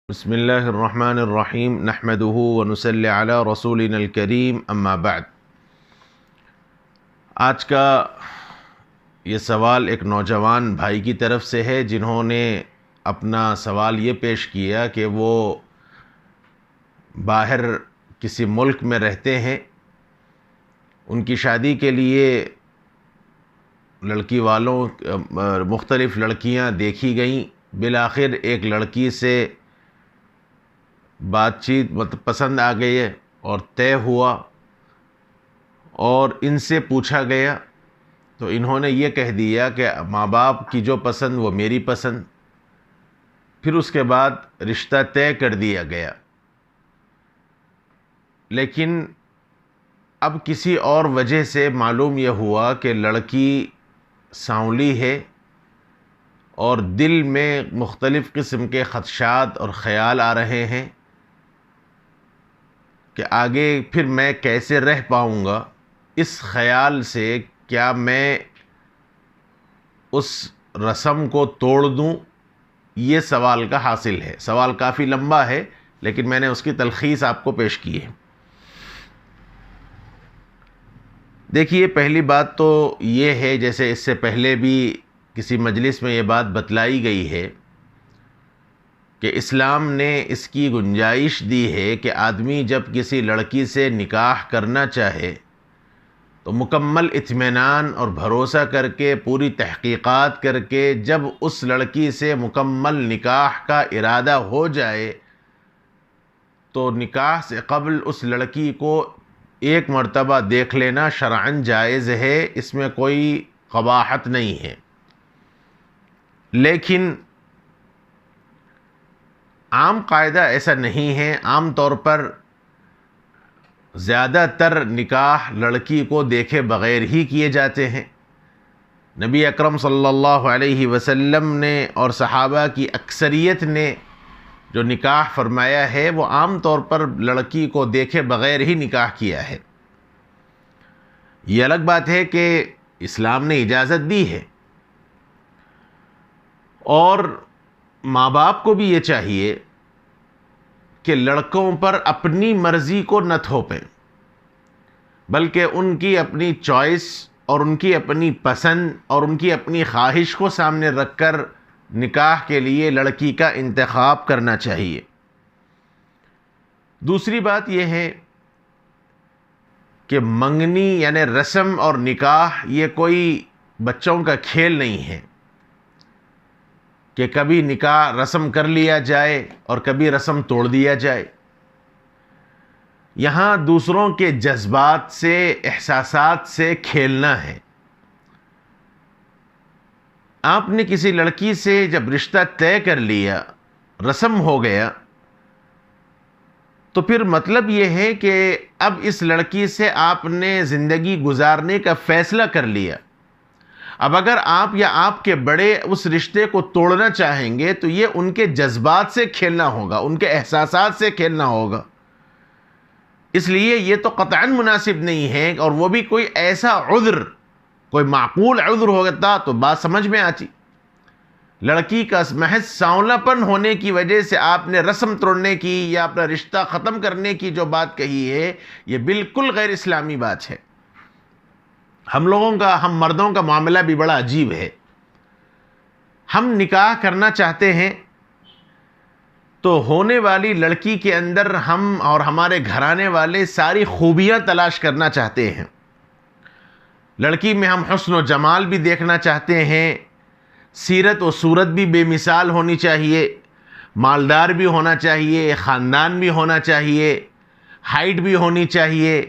بسم اللہ الرحمن الرحیم نحمدہ ونصلی علی رسولنا الکریم اما بعد۔ آج کا یہ سوال ایک نوجوان بھائی کی طرف سے ہے جنہوں نے اپنا سوال یہ پیش کیا کہ وہ باہر کسی ملک میں رہتے ہیں، ان کی شادی کے لیے لڑکی والوں مختلف لڑکیاں دیکھی گئیں، بالآخر ایک لڑکی سے بات چیت پسند آ گئی اور طے ہوا اور ان سے پوچھا گیا تو انہوں نے یہ کہہ دیا کہ ماں باپ کی جو پسند وہ میری پسند، پھر اس کے بعد رشتہ طے کر دیا گیا۔ لیکن اب کسی اور وجہ سے معلوم یہ ہوا کہ لڑکی سانولی ہے اور دل میں مختلف قسم کے خدشات اور خیال آ رہے ہیں کہ آگے پھر میں کیسے رہ پاؤں گا، اس خیال سے کیا میں اس رسم کو توڑ دوں، یہ سوال کا حاصل ہے۔ سوال کافی لمبا ہے لیکن میں نے اس کی تلخیص آپ کو پیش کی ہے۔ دیکھیے، پہلی بات تو یہ ہے، جیسے اس سے پہلے بھی کسی مجلس میں یہ بات بتلائی گئی ہے کہ اسلام نے اس کی گنجائش دی ہے کہ آدمی جب کسی لڑکی سے نکاح کرنا چاہے تو مکمل اطمینان اور بھروسہ کر کے، پوری تحقیقات کر کے، جب اس لڑکی سے مکمل نکاح کا ارادہ ہو جائے تو نکاح سے قبل اس لڑکی کو ایک مرتبہ دیکھ لینا شرعاً جائز ہے، اس میں کوئی قباحت نہیں ہے۔ لیکن عام قاعدہ ایسا نہیں ہے۔ عام طور پر زیادہ تر نکاح لڑکی کو دیکھے بغیر ہی کیے جاتے ہیں۔ نبی اکرم صلی اللہ علیہ وسلم نے اور صحابہ کی اکثریت نے جو نکاح فرمایا ہے وہ عام طور پر لڑکی کو دیکھے بغیر ہی نکاح کیا ہے۔ یہ الگ بات ہے کہ اسلام نے اجازت دی ہے، اور ماں باپ کو بھی یہ چاہیے کہ لڑکوں پر اپنی مرضی کو نہ تھوپیں، بلکہ ان کی اپنی چوائس اور ان کی اپنی پسند اور ان کی اپنی خواہش کو سامنے رکھ کر نکاح کے لیے لڑکی کا انتخاب کرنا چاہیے۔ دوسری بات یہ ہے کہ منگنی یعنی رسم اور نکاح یہ کوئی بچوں کا کھیل نہیں ہے کہ کبھی نکاح رسم کر لیا جائے اور کبھی رسم توڑ دیا جائے۔ یہاں دوسروں کے جذبات سے، احساسات سے کھیلنا ہے۔ آپ نے کسی لڑکی سے جب رشتہ طے کر لیا، رسم ہو گیا، تو پھر مطلب یہ ہے کہ اب اس لڑکی سے آپ نے زندگی گزارنے کا فیصلہ کر لیا۔ اب اگر آپ یا آپ کے بڑے اس رشتے کو توڑنا چاہیں گے تو یہ ان کے جذبات سے کھیلنا ہوگا، ان کے احساسات سے کھیلنا ہوگا۔ اس لیے یہ تو قطعاً مناسب نہیں ہے، اور وہ بھی کوئی ایسا عذر، کوئی معقول عذر ہوتا تو بات سمجھ میں آتی۔ لڑکی کا محض سانولا پن ہونے کی وجہ سے آپ نے رسم توڑنے کی یا اپنا رشتہ ختم کرنے کی جو بات کہی ہے، یہ بالکل غیر اسلامی بات ہے۔ ہم مردوں کا معاملہ بھی بڑا عجیب ہے۔ ہم نکاح کرنا چاہتے ہیں تو ہونے والی لڑکی کے اندر ہم اور ہمارے گھرانے والے ساری خوبیاں تلاش کرنا چاہتے ہیں۔ لڑکی میں ہم حسن و جمال بھی دیکھنا چاہتے ہیں، سیرت و صورت بھی بے مثال ہونی چاہیے، مالدار بھی ہونا چاہیے، خاندان بھی ہونا چاہیے، ہائٹ بھی ہونی چاہیے،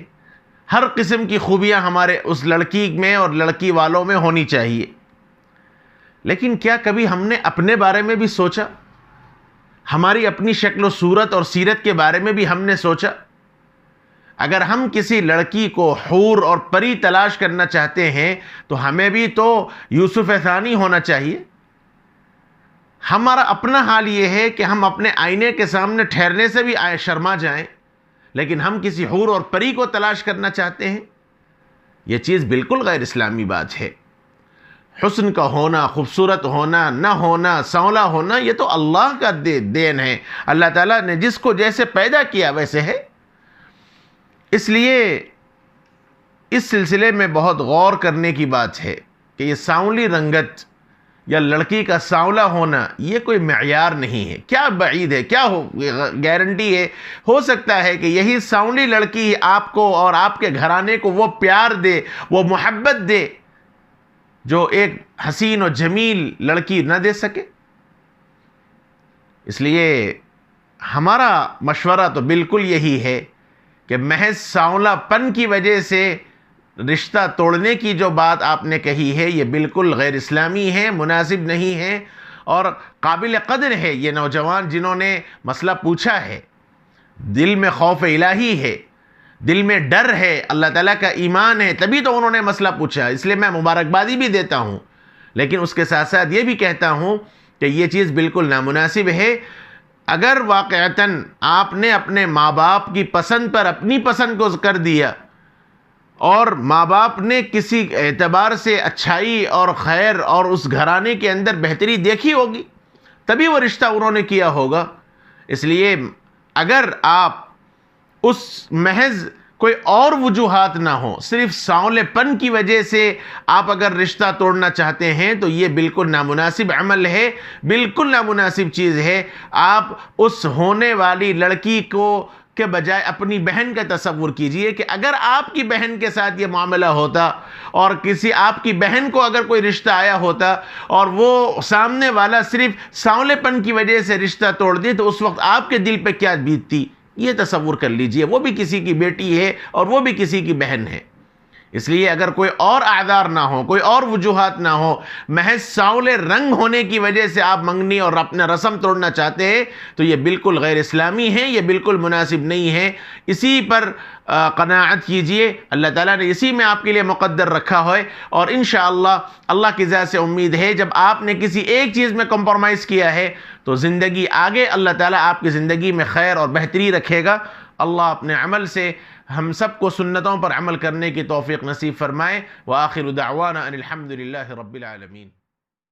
ہر قسم کی خوبیاں ہمارے اس لڑکی میں اور لڑکی والوں میں ہونی چاہیے۔ لیکن کیا کبھی ہم نے اپنے بارے میں بھی سوچا؟ ہماری اپنی شکل و صورت اور سیرت کے بارے میں بھی ہم نے سوچا؟ اگر ہم کسی لڑکی کو حور اور پری تلاش کرنا چاہتے ہیں تو ہمیں بھی تو یوسف ثانی ہونا چاہیے۔ ہمارا اپنا حال یہ ہے کہ ہم اپنے آئینے کے سامنے ٹھہرنے سے بھی شرما جائیں، لیکن ہم کسی حور اور پری کو تلاش کرنا چاہتے ہیں۔ یہ چیز بالکل غیر اسلامی بات ہے۔ حسن کا ہونا، خوبصورت ہونا، نہ ہونا، سانولا ہونا، یہ تو اللہ کا دین ہے. اللہ تعالیٰ نے جس کو جیسے پیدا کیا ویسے ہے. اس لیے اس سلسلے میں بہت غور کرنے کی بات ہے کہ یہ سانولی رنگت یا لڑکی کا سانولا ہونا یہ کوئی معیار نہیں ہے. کیا بعید ہے، کیا گارنٹی ہے، ہو سکتا ہے کہ یہی سانولی لڑکی آپ کو اور آپ کے گھرانے کو وہ پیار دے، وہ محبت دے جو ایک حسین و جمیل لڑکی نہ دے سکے. اس لیے ہمارا مشورہ تو بالکل یہی ہے کہ محض سانولا پن کی وجہ سے رشتہ توڑنے کی جو بات آپ نے کہی ہے یہ بالکل غیر اسلامی ہے، مناسب نہیں ہے اور قابل قدر ہے. یہ نوجوان جنہوں نے مسئلہ پوچھا ہے، دل میں خوف الہی ہے، دل میں ڈر ہے، اللہ تعالیٰ کا ایمان ہے، تبھی تو انہوں نے مسئلہ پوچھا. اس لیے میں مبارکبادی بھی دیتا ہوں، لیکن اس کے ساتھ ساتھ یہ بھی کہتا ہوں کہ یہ چیز بالکل نامناسب ہے. اگر واقعتاً آپ نے اپنے ماں باپ کی پسند پر اپنی پسند کو کر دیا اور ماں باپ نے کسی اعتبار سے اچھائی اور خیر اور اس گھرانے کے اندر بہتری دیکھی ہوگی تبھی وہ رشتہ انہوں نے کیا ہوگا. اس لیے اگر آپ اس محض کوئی اور وجوہات نہ ہوں، صرف سانولے پن کی وجہ سے آپ اگر رشتہ توڑنا چاہتے ہیں تو یہ بالکل نامناسب عمل ہے، بالکل نامناسب چیز ہے. آپ اس ہونے والی لڑکی کو کے بجائے اپنی بہن کا تصور کیجئے کہ اگر آپ کی بہن کے ساتھ یہ معاملہ ہوتا اور کسی آپ کی بہن کو اگر کوئی رشتہ آیا ہوتا اور وہ سامنے والا صرف سانولے پن کی وجہ سے رشتہ توڑ دی تو اس وقت آپ کے دل پہ کیا بیتتی، یہ تصور کر لیجئے. وہ بھی کسی کی بیٹی ہے اور وہ بھی کسی کی بہن ہے. اس لیے اگر کوئی اور اعذار نہ ہو، کوئی اور وجوہات نہ ہو، محض سانولے رنگ ہونے کی وجہ سے آپ منگنی اور اپنا رسم توڑنا چاہتے ہیں تو یہ بالکل غیر اسلامی ہے، یہ بالکل مناسب نہیں ہے. اسی پر قناعت کیجئے، اللہ تعالیٰ نے اسی میں آپ کے لیے مقدر رکھا ہے اور انشاءاللہ اللہ کی ذات سے امید ہے جب آپ نے کسی ایک چیز میں کمپرومائز کیا ہے تو زندگی آگے اللہ تعالیٰ آپ کی زندگی میں خیر اور بہتری رکھے گا. اللہ اپنے عمل سے ہم سب کو سنتوں پر عمل کرنے کی توفیق نصیب فرمائے. وآخر دعوانا ان الحمد للہ رب العالمین.